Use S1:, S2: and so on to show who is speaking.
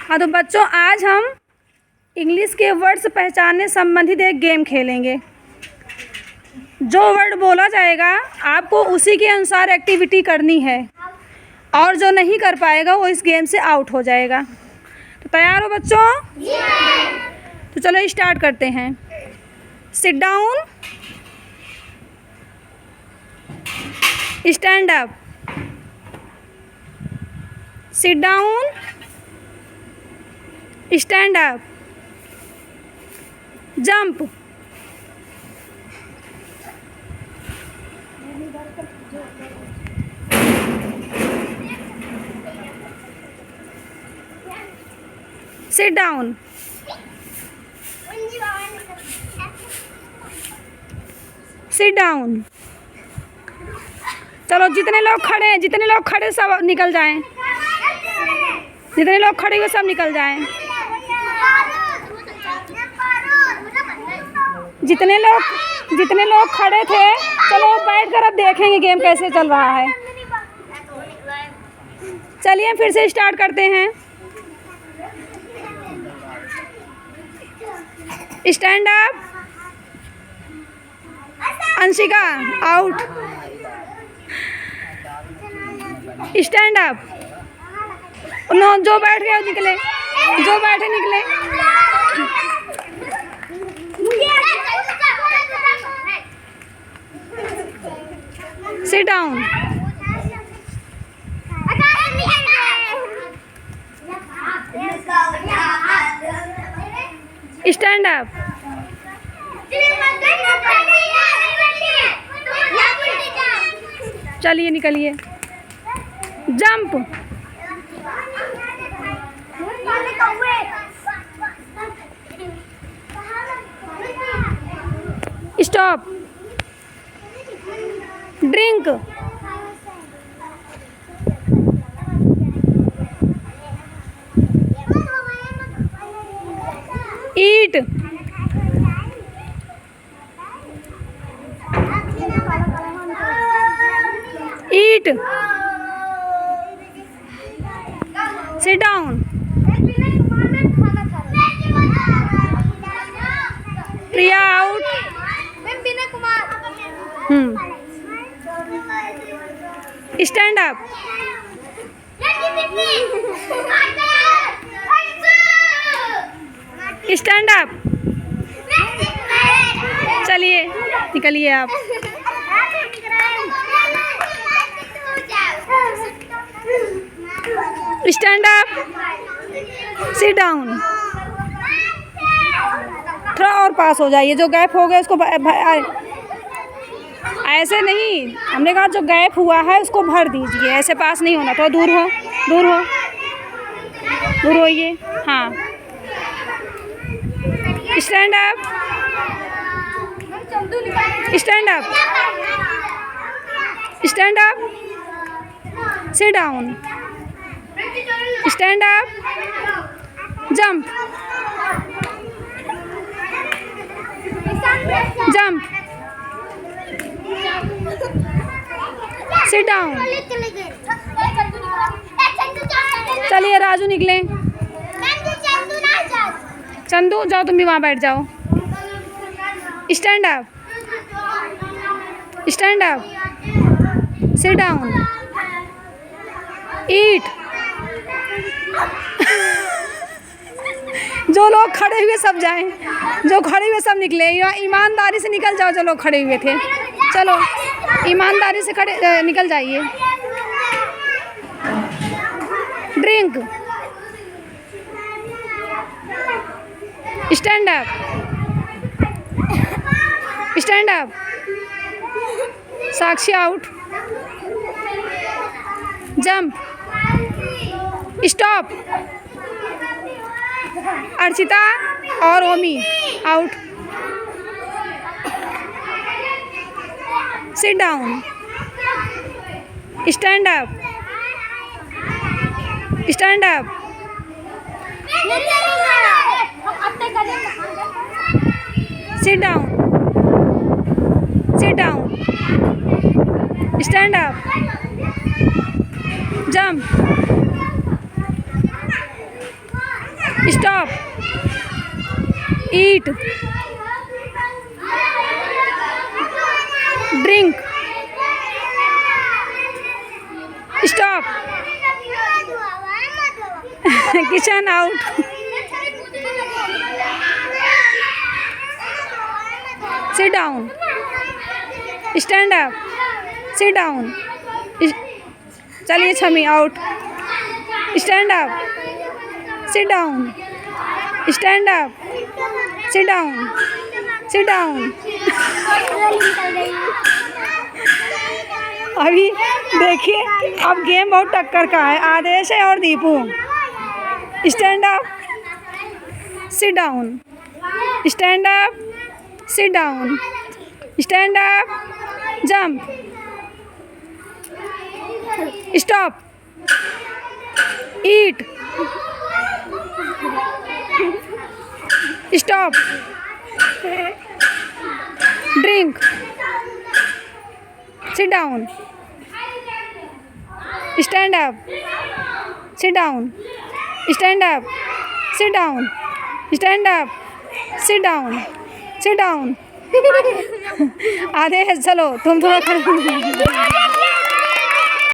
S1: हाँ तो बच्चों, आज हम इंग्लिश के वर्ड्स पहचानने संबंधित एक गेम खेलेंगे। जो वर्ड बोला जाएगा आपको उसी के अनुसार एक्टिविटी करनी है, और जो नहीं कर पाएगा वो इस गेम से आउट हो जाएगा। तो तैयार हो बच्चों? तो चलो स्टार्ट करते हैं। Seat down, stand up, sit down, stand up, jump, seat down, sit down. चलो जितने लोग खड़े सब निकल जाएं। जितने लोग खड़े हुए सब निकल जाएं। जितने लोग खड़े थे, चलो बैठ कर अब देखेंगे गेम कैसे चल रहा है। चलिए फिर से स्टार्ट करते हैं। Stand up, Anshika out. Stand up, no, जो बैठ गए निकले, जो बैठे निकले। सिट डाउन, स्टैंड अप, चलिए निकलिए। Jump, stop, drink, eat, eat, sit down, Priya out. Stand up, stand up, चलिए निकलिए आप। Stand up, sit down. थोड़ा और पास हो जाइए, जो गैप हो गया उसको ऐसे नहीं, हमने कहा जो गैप हुआ है उसको भर दीजिए, ऐसे पास नहीं होना। थोड़ा दूर हो, दूर हो, दूर होइए। हाँ, stand up, stand up, stand up, sit down, stand up, jump, jump, seat down. चलिए राजू निकले। चंदू जाओ, तुम भी वहाँ बैठ जाओ। Stand up, stand up, sit down, eat. जो लोग खड़े हुए सब जाएं, जो खड़े हुए सब निकले। ईमानदारी से निकल जाओ, जो लोग खड़े हुए थे। चलो ईमानदारी से खड़े निकल जाइए। Drink, stand up, stand up, Sakshi out. Jump, stop, Archita और Omi out. Sit down, stand up, stand up, sit down, sit down, stand up, jump, stop, eat, drink, stop, kitchen, out, sit down, stand up, sit down, चलिए Chhami, out, stand up, sit down, stand up, sit down, sit down. अभी देखिए, अब game बहुत टक्कर का है। आदेश है और Deepu. Stand up, sit down, stand up, sit down, stand up, jump, stop, eat, stop, drink, sit down, stand up, sit down, stand up, sit down, stand up, sit down, sit down. आधे चलो तुम थोड़ा